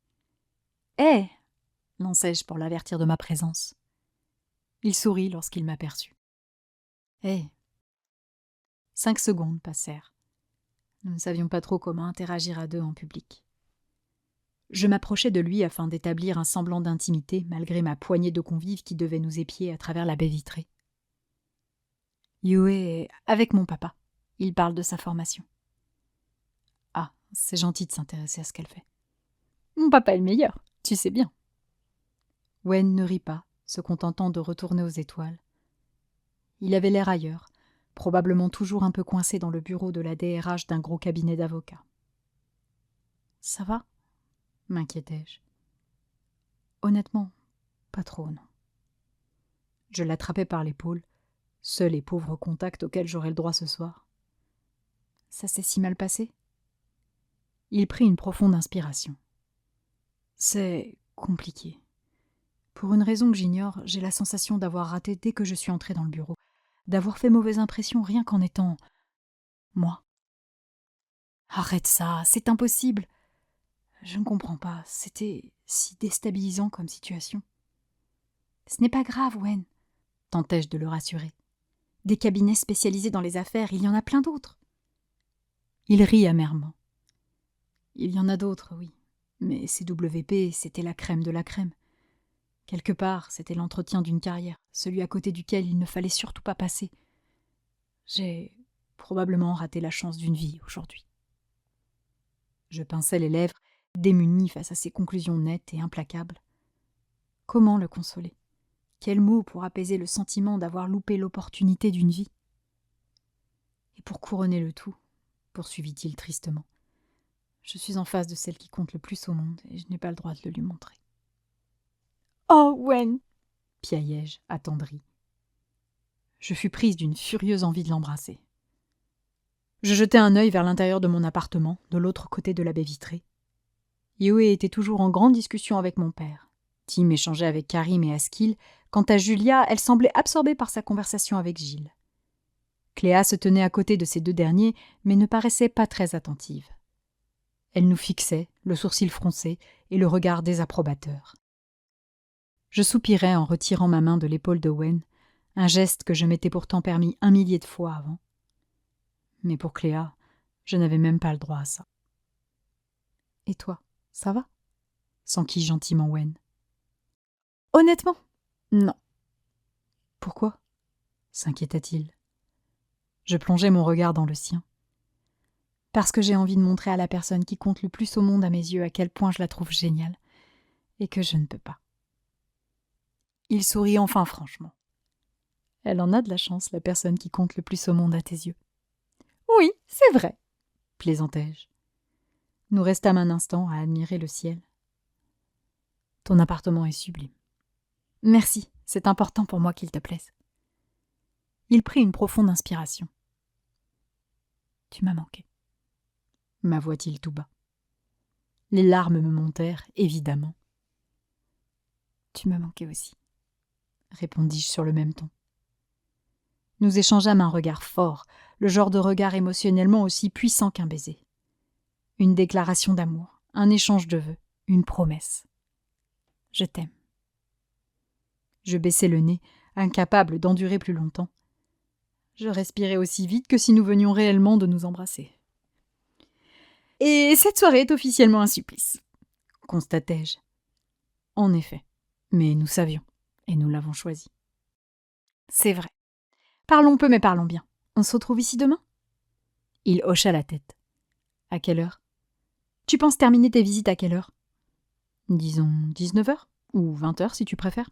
« Hé !» lançai-je pour l'avertir de ma présence. Il sourit lorsqu'il m'aperçut. « Hé !» 5 secondes passèrent. Nous ne savions pas trop comment interagir à deux en public. Je m'approchai de lui afin d'établir un semblant d'intimité malgré ma poignée de convives qui devaient nous épier à travers la baie vitrée. « Yue est avec mon papa. Il parle de sa formation. »« Ah, c'est gentil de s'intéresser à ce qu'elle fait. »« Mon papa est le meilleur, tu sais bien. » Wen ne rit pas, se contentant de retourner aux étoiles. Il avait l'air ailleurs, probablement toujours un peu coincé dans le bureau de la DRH d'un gros cabinet d'avocats. « Ça va ?» m'inquiétai-je. « Honnêtement, pas trop, non. » Je l'attrapai par l'épaule, seul et pauvre contact auquel j'aurais le droit ce soir. « Ça s'est si mal passé ?» Il prit une profonde inspiration. « C'est compliqué. Pour une raison que j'ignore, j'ai la sensation d'avoir raté dès que je suis entrée dans le bureau, d'avoir fait mauvaise impression rien qu'en étant... moi. » « Arrête ça, c'est impossible. Je ne comprends pas, c'était si déstabilisant comme situation. »« Ce n'est pas grave, Wen, » tentai-je de le rassurer. « Des cabinets spécialisés dans les affaires, il y en a plein d'autres. » Il rit amèrement. « Il y en a d'autres, oui, mais CWP, c'était la crème de la crème. Quelque part, c'était l'entretien d'une carrière, celui à côté duquel il ne fallait surtout pas passer. J'ai probablement raté la chance d'une vie aujourd'hui. » Je pinçai les lèvres, démuni face à ces conclusions nettes et implacables. Comment le consoler ? Quel mot pour apaiser le sentiment d'avoir loupé l'opportunité d'une vie ? Et pour couronner le tout, poursuivit-il tristement, je suis en face de celle qui compte le plus au monde et je n'ai pas le droit de le lui montrer. « Oh, Wen !» piaillai-je, attendri. Je fus prise d'une furieuse envie de l'embrasser. Je jetai un œil vers l'intérieur de mon appartement, de l'autre côté de la baie vitrée. Yue était toujours en grande discussion avec mon père. Tim échangeait avec Karim et Askil. Quant à Julia, elle semblait absorbée par sa conversation avec Gilles. Cléa se tenait à côté de ces deux derniers, mais ne paraissait pas très attentive. Elle nous fixait, le sourcil froncé et le regard désapprobateur. Je soupirai en retirant ma main de l'épaule de Wen, un geste que je m'étais pourtant permis 1 millier de fois avant. Mais pour Cléa, je n'avais même pas le droit à ça. « Et toi, ça va ?» s'enquit gentiment Wen. « Honnêtement, non. »« Pourquoi ?» s'inquiéta-t-il. Je plongeai mon regard dans le sien. Parce que j'ai envie de montrer à la personne qui compte le plus au monde à mes yeux à quel point je la trouve géniale, et que je ne peux pas. Il sourit enfin franchement. Elle en a de la chance, la personne qui compte le plus au monde à tes yeux. Oui, c'est vrai, plaisantai-je. Nous restâmes un instant à admirer le ciel. Ton appartement est sublime. Merci, c'est important pour moi qu'il te plaise. Il prit une profonde inspiration. Tu m'as manqué, m'avoua-t-il tout bas. Les larmes me montèrent, évidemment. Tu m'as manqué aussi, répondis-je sur le même ton. Nous échangeâmes un regard fort, le genre de regard émotionnellement aussi puissant qu'un baiser. Une déclaration d'amour, un échange de vœux, une promesse. Je t'aime. Je baissai le nez, incapable d'endurer plus longtemps. Je respirais aussi vite que si nous venions réellement de nous embrasser. Et cette soirée est officiellement un supplice, constatai-je. En effet, mais nous savions, et nous l'avons choisi. C'est vrai. Parlons peu, mais parlons bien. On se retrouve ici demain ? Il hocha la tête. À quelle heure ? Tu penses terminer tes visites à quelle heure ? Disons 19h, ou 20h si tu préfères.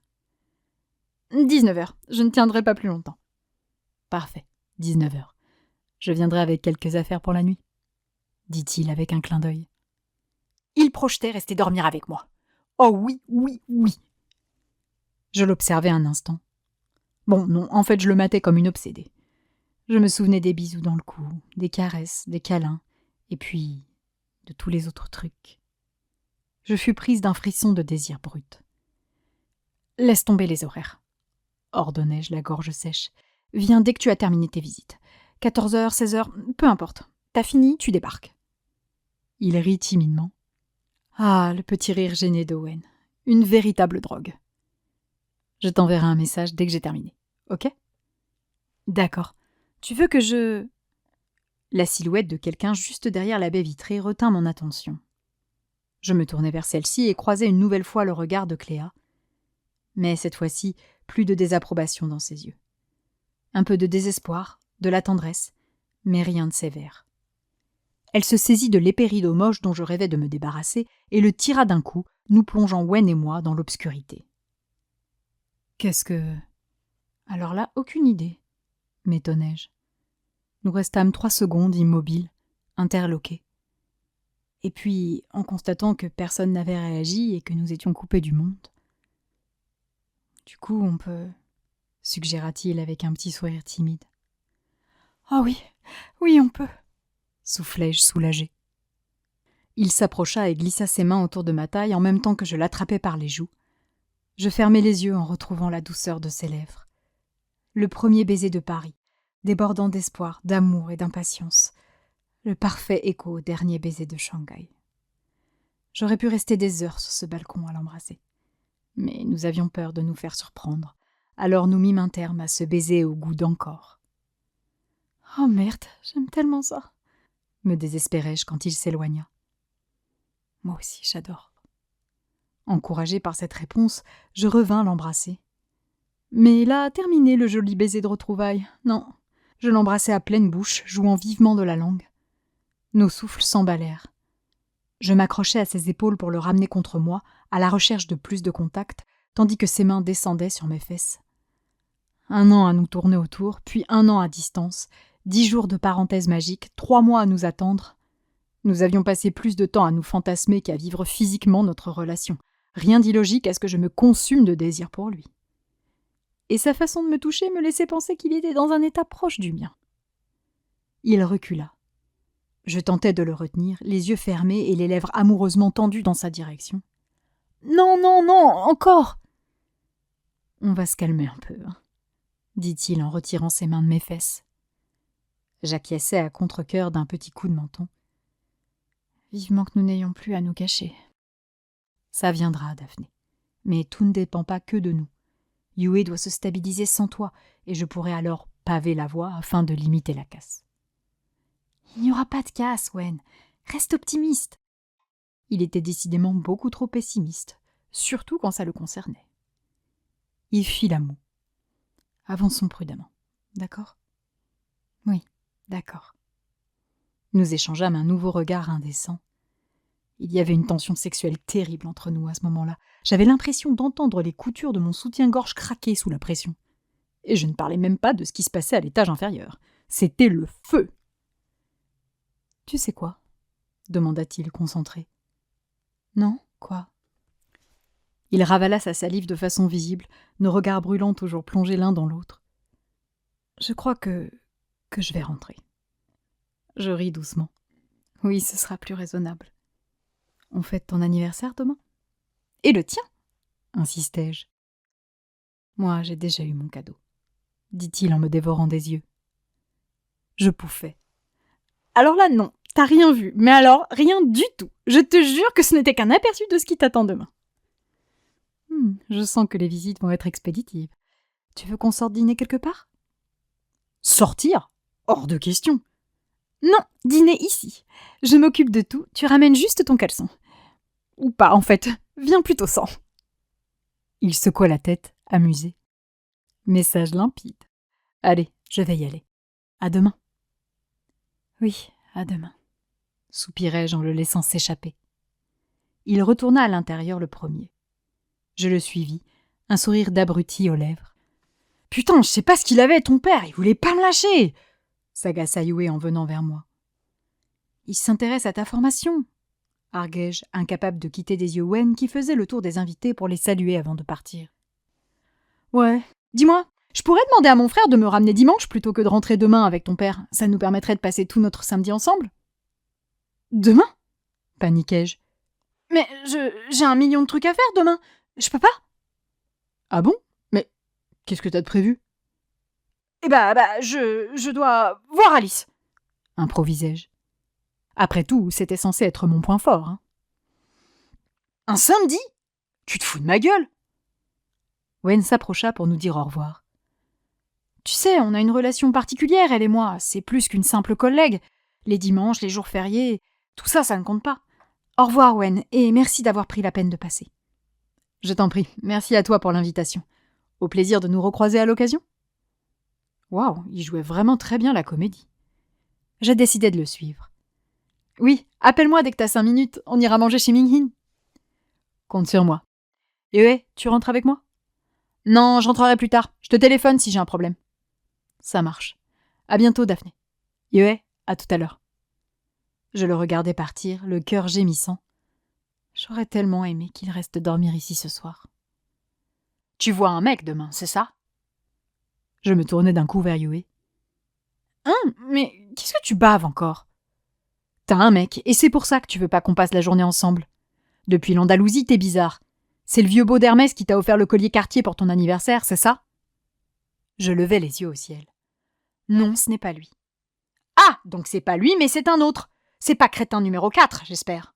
19h, je ne tiendrai pas plus longtemps. Parfait, 19h. Je viendrai avec quelques affaires pour la nuit, dit-il avec un clin d'œil. Il projetait rester dormir avec moi. Oh oui, oui, oui. Je l'observais un instant. Bon, non, en fait, je le matais comme une obsédée. Je me souvenais des bisous dans le cou, des caresses, des câlins, et puis de tous les autres trucs. Je fus prise d'un frisson de désir brut. Laisse tomber les horaires, ordonnai-je la gorge sèche. Viens dès que tu as terminé tes visites. 14h, 16h, peu importe. T'as fini, tu débarques. Il rit timidement. Ah, le petit rire gêné d'Owen. Une véritable drogue. Je t'enverrai un message dès que j'ai terminé. Ok ? D'accord. Tu veux que je... La silhouette de quelqu'un juste derrière la baie vitrée retint mon attention. Je me tournai vers celle-ci et croisai une nouvelle fois le regard de Cléa. Mais cette fois-ci, plus de désapprobation dans ses yeux. Un peu de désespoir, de la tendresse, mais rien de sévère. Elle se saisit de l'épée rideau moche dont je rêvais de me débarrasser et le tira d'un coup, nous plongeant Wen et moi dans l'obscurité. Qu'est-ce que... Alors là, aucune idée, m'étonnai-je. Nous restâmes 3 secondes immobiles, interloqués. Et puis, en constatant que personne n'avait réagi et que nous étions coupés du monde. Du coup, on peut... suggéra-t-il avec un petit sourire timide. Ah oui, oui, on peut, soufflai-je soulagée. Il s'approcha et glissa ses mains autour de ma taille en même temps que je l'attrapais par les joues. Je fermai les yeux en retrouvant la douceur de ses lèvres. Le premier baiser de Paris, débordant d'espoir, d'amour et d'impatience. Le parfait écho au dernier baiser de Shanghai. J'aurais pu rester des heures sur ce balcon à l'embrasser. Mais nous avions peur de nous faire surprendre. Alors nous mîmes un terme à ce baiser au goût d'encore. « Oh merde, j'aime tellement ça !» me désespérai-je quand il s'éloigna. Moi aussi, j'adore. Encouragée par cette réponse, je revins l'embrasser. Mais là, terminé le joli baiser de retrouvailles. Non, je l'embrassai à pleine bouche, jouant vivement de la langue. Nos souffles s'emballèrent. Je m'accrochai à ses épaules pour le ramener contre moi, à la recherche de plus de contact, tandis que ses mains descendaient sur mes fesses. 1 an à nous tourner autour, puis 1 an à distance, 10 jours de parenthèse magique, 3 mois à nous attendre. Nous avions passé plus de temps à nous fantasmer qu'à vivre physiquement notre relation. Rien d'illogique à ce que je me consume de désir pour lui. Et sa façon de me toucher me laissait penser qu'il était dans un état proche du mien. Il recula. Je tentais de le retenir, les yeux fermés et les lèvres amoureusement tendues dans sa direction. « Non, non, non, encore !»« On va se calmer un peu, hein, » dit-il en retirant ses mains de mes fesses. J'acquiesçai à contre-cœur d'un petit coup de menton. Vivement que nous n'ayons plus à nous cacher. Ça viendra, Daphné. Mais tout ne dépend pas que de nous. Yue doit se stabiliser sans toi, et je pourrai alors paver la voie afin de limiter la casse. Il n'y aura pas de casse, Wen. Reste optimiste. Il était décidément beaucoup trop pessimiste, surtout quand ça le concernait. Il fit la moue. Avançons prudemment, d'accord ? Oui, d'accord. Nous échangeâmes un nouveau regard indécent. Il y avait une tension sexuelle terrible entre nous à ce moment-là. J'avais l'impression d'entendre les coutures de mon soutien-gorge craquer sous la pression. Et je ne parlais même pas de ce qui se passait à l'étage inférieur. C'était le feu. « Tu sais quoi ?» demanda-t-il concentré. « Non, quoi ?» Il ravala sa salive de façon visible, nos regards brûlants toujours plongés l'un dans l'autre. « Je crois que je vais rentrer. » Je ris doucement. « Oui, ce sera plus raisonnable. On fête ton anniversaire demain ? » ?»« Et le tien ?» insistai-je. « Moi, j'ai déjà eu mon cadeau, » dit-il en me dévorant des yeux. Je pouffais. « Alors là, non, t'as rien vu, mais alors, rien du tout. Je te jure que ce n'était qu'un aperçu de ce qui t'attend demain. » Je sens que les visites vont être expéditives. Tu veux qu'on sorte dîner quelque part ? Sortir ? Hors de question. Non, dîner ici. Je m'occupe de tout, tu ramènes juste ton caleçon. Ou pas, en fait. Viens plutôt sans. Il secoua la tête, amusé. Message limpide. Allez, je vais y aller. À demain. Oui, à demain, soupirai-je en le laissant s'échapper. Il retourna à l'intérieur le premier. Je le suivis, un sourire d'abruti aux lèvres. « Putain, je sais pas ce qu'il avait, ton père, il voulait pas me lâcher !» s'agaça Yue en venant vers moi. « Il s'intéresse à ta formation !» arguai-je, incapable de quitter des yeux Wen qui faisaient le tour des invités pour les saluer avant de partir. « Ouais, dis-moi, je pourrais demander à mon frère de me ramener dimanche plutôt que de rentrer demain avec ton père. Ça nous permettrait de passer tout notre samedi ensemble. »« Demain ?» paniquai-je. « Mais j'ai 1 million de trucs à faire demain. Je peux pas. »« Ah bon ? Mais qu'est-ce que t'as de prévu ? » ?»« Eh bah, je dois voir Alice, » improvisai-je. Après tout, c'était censé être mon point fort. Hein. « Un samedi ? Tu te fous de ma gueule ?» Wen s'approcha pour nous dire au revoir. « Tu sais, on a une relation particulière, elle et moi. C'est plus qu'une simple collègue. Les dimanches, les jours fériés, tout ça, ça ne compte pas. Au revoir, Wen, et merci d'avoir pris la peine de passer. » « Je t'en prie, merci à toi pour l'invitation. Au plaisir de nous recroiser à l'occasion. » Waouh, il jouait vraiment très bien la comédie. J'ai décidé de le suivre. « Oui, appelle-moi dès que t'as 5 minutes, on ira manger chez Minghin. »« Compte sur moi. »« Yue, tu rentres avec moi ?»« Non, je rentrerai plus tard. Je te téléphone si j'ai un problème. »« Ça marche. À bientôt, Daphné. »« Yue, à tout à l'heure. » Je le regardais partir, le cœur gémissant. J'aurais tellement aimé qu'il reste dormir ici ce soir. « Tu vois un mec demain, c'est ça ?» Je me tournai d'un coup vers Yue. « Hein ? Mais qu'est-ce que tu baves encore ? T'as un mec, et c'est pour ça que tu veux pas qu'on passe la journée ensemble. Depuis l'Andalousie, t'es bizarre. C'est le vieux beau d'Hermès qui t'a offert le collier Cartier pour ton anniversaire, c'est ça ?» Je levai les yeux au ciel. « Non, ce n'est pas lui. »« Ah, donc c'est pas lui, mais c'est un autre. C'est pas crétin numéro 4, j'espère. »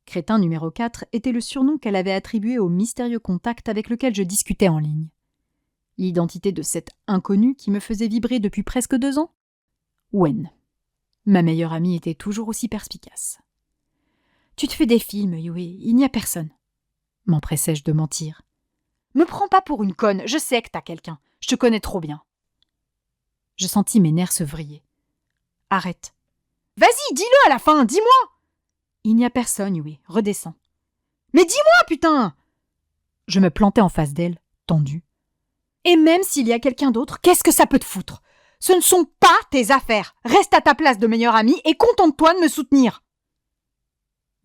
Crétin numéro 4 était le surnom qu'elle avait attribué au mystérieux contact avec lequel je discutais en ligne. L'identité de cet inconnu qui me faisait vibrer depuis presque 2 ans ? Wen. Ma meilleure amie était toujours aussi perspicace. « Tu te fais des films, Yue, il n'y a personne. » M'empressai-je de mentir. « Me prends pas pour une conne, je sais que t'as quelqu'un. Je te connais trop bien. » Je sentis mes nerfs se vriller. « Arrête. »« Vas-y, dis-le à la fin, dis-moi !»« Il n'y a personne, Yue, redescends. »« Mais dis-moi, putain !» Je me plantai en face d'elle, tendue. « Et même s'il y a quelqu'un d'autre, qu'est-ce que ça peut te foutre ? Ce ne sont pas tes affaires. Reste à ta place de meilleure amie et contente-toi de me soutenir. »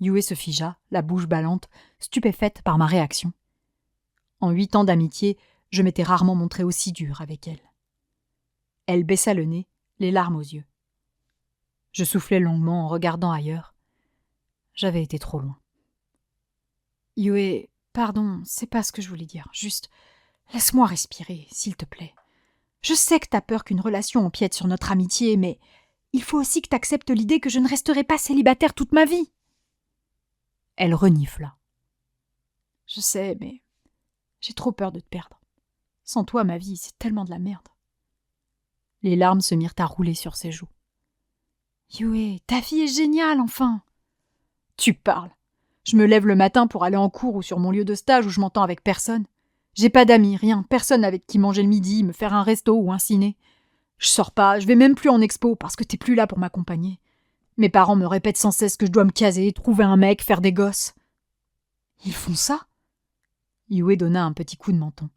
Yue se figea, la bouche ballante, stupéfaite par ma réaction. En 8 ans d'amitié, je m'étais rarement montré aussi dur avec elle. Elle baissa le nez, les larmes aux yeux. Je soufflai longuement en regardant ailleurs. J'avais été trop loin. « Yue, pardon, c'est pas ce que je voulais dire. Juste, laisse-moi respirer, s'il te plaît. Je sais que t'as peur qu'une relation empiète sur notre amitié, mais il faut aussi que t'acceptes l'idée que je ne resterai pas célibataire toute ma vie. » Elle renifla. « Je sais, mais j'ai trop peur de te perdre. Sans toi, ma vie, c'est tellement de la merde. » Les larmes se mirent à rouler sur ses joues. « Yue, ta vie est géniale, enfin !»« Tu parles. Je me lève le matin pour aller en cours ou sur mon lieu de stage où je m'entends avec personne. J'ai pas d'amis, rien, personne avec qui manger le midi, me faire un resto ou un ciné. Je sors pas, je vais même plus en expo parce que t'es plus là pour m'accompagner. Mes parents me répètent sans cesse que je dois me caser, trouver un mec, faire des gosses. Ils font ça? Yue donna un petit coup de menton.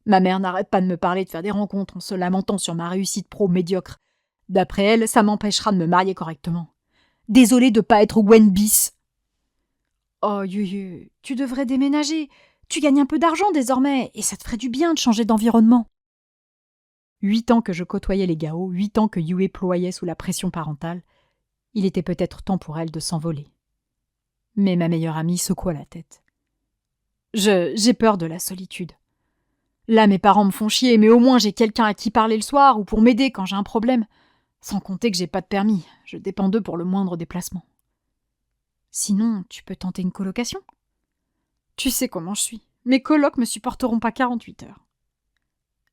Ma mère n'arrête pas de me parler de faire des rencontres en se lamentant sur ma réussite pro médiocre. D'après elle, ça m'empêchera de me marier correctement. Désolée de pas être Gwen Bis. Oh, Yuyu, tu devrais déménager. Tu gagnes un peu d'argent désormais, et ça te ferait du bien de changer d'environnement. 8 ans que je côtoyais les Gao, 8 ans que Yue ployait sous la pression parentale, il était peut-être temps pour elle de s'envoler. Mais ma meilleure amie secoua la tête. J'ai peur de la solitude. Là, mes parents me font chier, mais au moins j'ai quelqu'un à qui parler le soir ou pour m'aider quand j'ai un problème. Sans compter que j'ai pas de permis, je dépends d'eux pour le moindre déplacement. Sinon, tu peux tenter une colocation. Tu sais comment je suis. Mes colocs me supporteront pas 48 heures.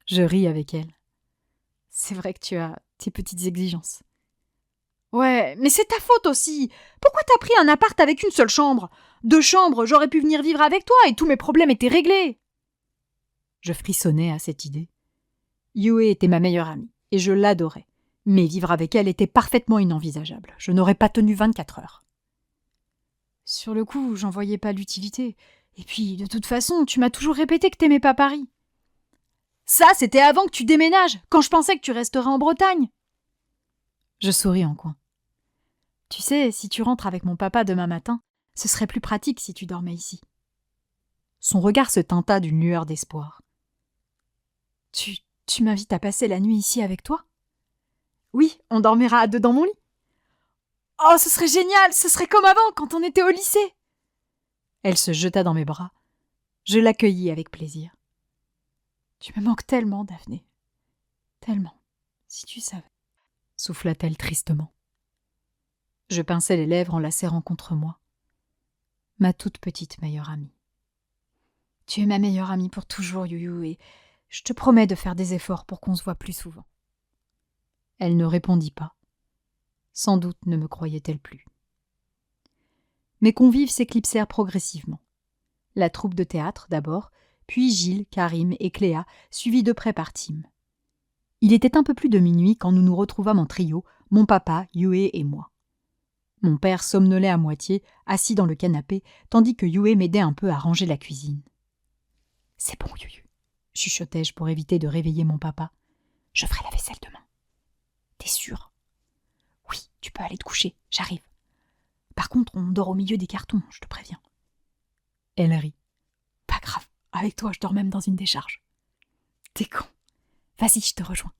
Je ris avec elle. C'est vrai que tu as tes petites exigences. Ouais, mais c'est ta faute aussi. Pourquoi t'as pris un appart avec une seule chambre? 2 chambres, j'aurais pu venir vivre avec toi et tous mes problèmes étaient réglés. Je frissonnais à cette idée. Yue était ma meilleure amie, et je l'adorais. Mais vivre avec elle était parfaitement inenvisageable. Je n'aurais pas tenu 24 heures. Sur le coup, j'en voyais pas l'utilité. Et puis, de toute façon, tu m'as toujours répété que t'aimais pas Paris. Ça, c'était avant que tu déménages, quand je pensais que tu resterais en Bretagne. Je souris en coin. Tu sais, si tu rentres avec mon papa demain matin, ce serait plus pratique si tu dormais ici. Son regard se teinta d'une lueur d'espoir. Tu m'invites à passer la nuit ici avec toi? Oui, on dormira à 2 dans mon lit. Oh, ce serait génial, ce serait comme avant, quand on était au lycée. Elle se jeta dans mes bras. Je l'accueillis avec plaisir. Tu me manques tellement, Daphné. Tellement, si tu savais, souffla-t-elle tristement. Je pinçai les lèvres en la serrant contre moi. Ma toute petite meilleure amie. Tu es ma meilleure amie pour toujours, Yuyu, et je te promets de faire des efforts pour qu'on se voit plus souvent. Elle ne répondit pas. Sans doute ne me croyait-elle plus. Mes convives s'éclipsèrent progressivement. La troupe de théâtre d'abord, puis Gilles, Karim et Cléa, suivis de près par Tim. Il était un peu plus de minuit quand nous nous retrouvâmes en trio, mon papa, Yue et moi. Mon père somnolait à moitié, assis dans le canapé, tandis que Yue m'aidait un peu à ranger la cuisine. « C'est bon, Yuyu, chuchotai-je pour éviter de réveiller mon papa. Je ferai la vaisselle demain. T'es sûr? Oui, tu peux aller te coucher, j'arrive. Par contre, on dort au milieu des cartons, je te préviens. Elle rit. Pas grave, avec toi, je dors même dans une décharge. T'es con. Vas-y, je te rejoins.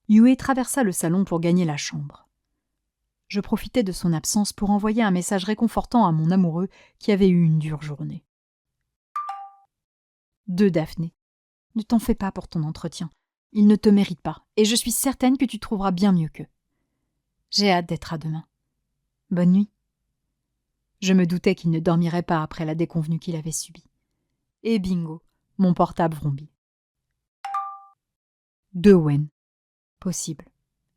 Yue traversa le salon pour gagner la chambre. Je profitais de son absence pour envoyer un message réconfortant à mon amoureux qui avait eu une dure journée. De Daphné. Ne t'en fais pas pour ton entretien. Il ne te mérite pas, et je suis certaine que tu trouveras bien mieux qu'eux. J'ai hâte d'être à demain. Bonne nuit. Je me doutais qu'il ne dormirait pas après la déconvenue qu'il avait subie. Et bingo, mon portable vrombit. De Wen. Possible.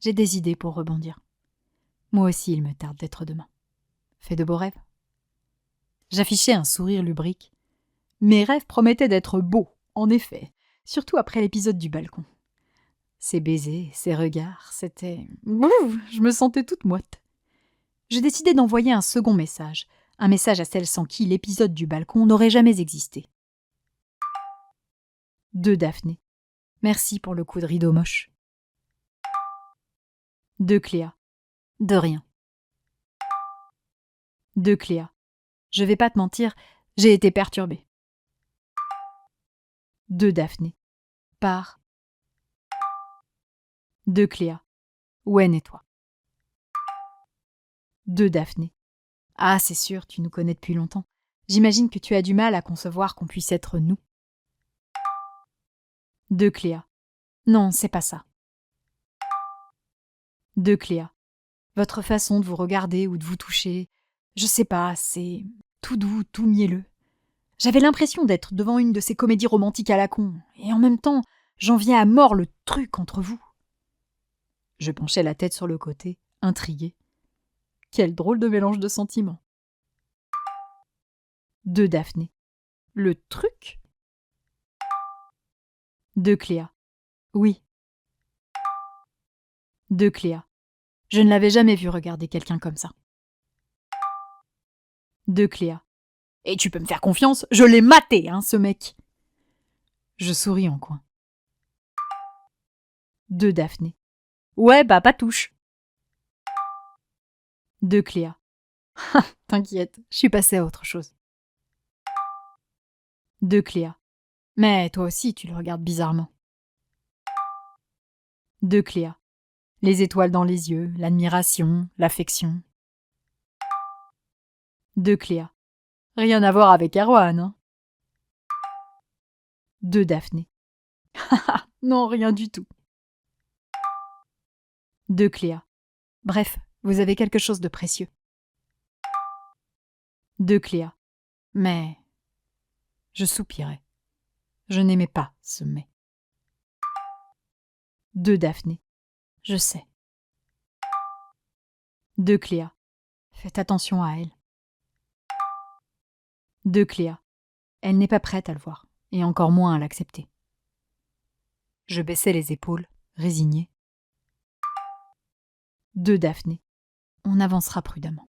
J'ai des idées pour rebondir. Moi aussi, il me tarde d'être demain. Fais de beaux rêves. J'affichais un sourire lubrique. Mes rêves promettaient d'être beaux, en effet, surtout après l'épisode du balcon. Ces baisers, ces regards, c'était... Je me sentais toute moite. Je décidai d'envoyer un second message, un message à celle sans qui l'épisode du balcon n'aurait jamais existé. De Daphné. Merci pour le coup de rideau moche. De Cléa. De rien. De Cléa. Je vais pas te mentir, j'ai été perturbée. De Daphné. Par. De Cléa. Wen et toi. De Daphné. Ah, c'est sûr, tu nous connais depuis longtemps. J'imagine que tu as du mal à concevoir qu'on puisse être nous. De Cléa. Non, c'est pas ça. De Cléa. Votre façon de vous regarder ou de vous toucher, je sais pas, c'est tout doux, tout mielleux. J'avais l'impression d'être devant une de ces comédies romantiques à la con, et en même temps, j'en viens à mort le truc entre vous. Je penchai la tête sur le côté, intriguée. Quel drôle de mélange de sentiments. De Daphné. Le truc? De Cléa. Oui. De Cléa. Je ne l'avais jamais vu regarder quelqu'un comme ça. De Cléa. Et tu peux me faire confiance, je l'ai maté, ce mec. Je souris en coin. De Daphné. Ouais, bah pas touche. De Cléa. T'inquiète, je suis passée à autre chose. De Cléa. Mais toi aussi, tu le regardes bizarrement. De Cléa. Les étoiles dans les yeux, l'admiration, l'affection. De Cléa. Rien à voir avec Erwan, De Daphné. Non, rien du tout. De Cléa. Bref, vous avez quelque chose de précieux. De Cléa. Mais... Je soupirais. Je n'aimais pas ce mais. De Daphné. Je sais. De Cléa. Faites attention à elle. De Cléa. Elle n'est pas prête à le voir, et encore moins à l'accepter. Je baissais les épaules, résignée. De Daphné. On avancera prudemment.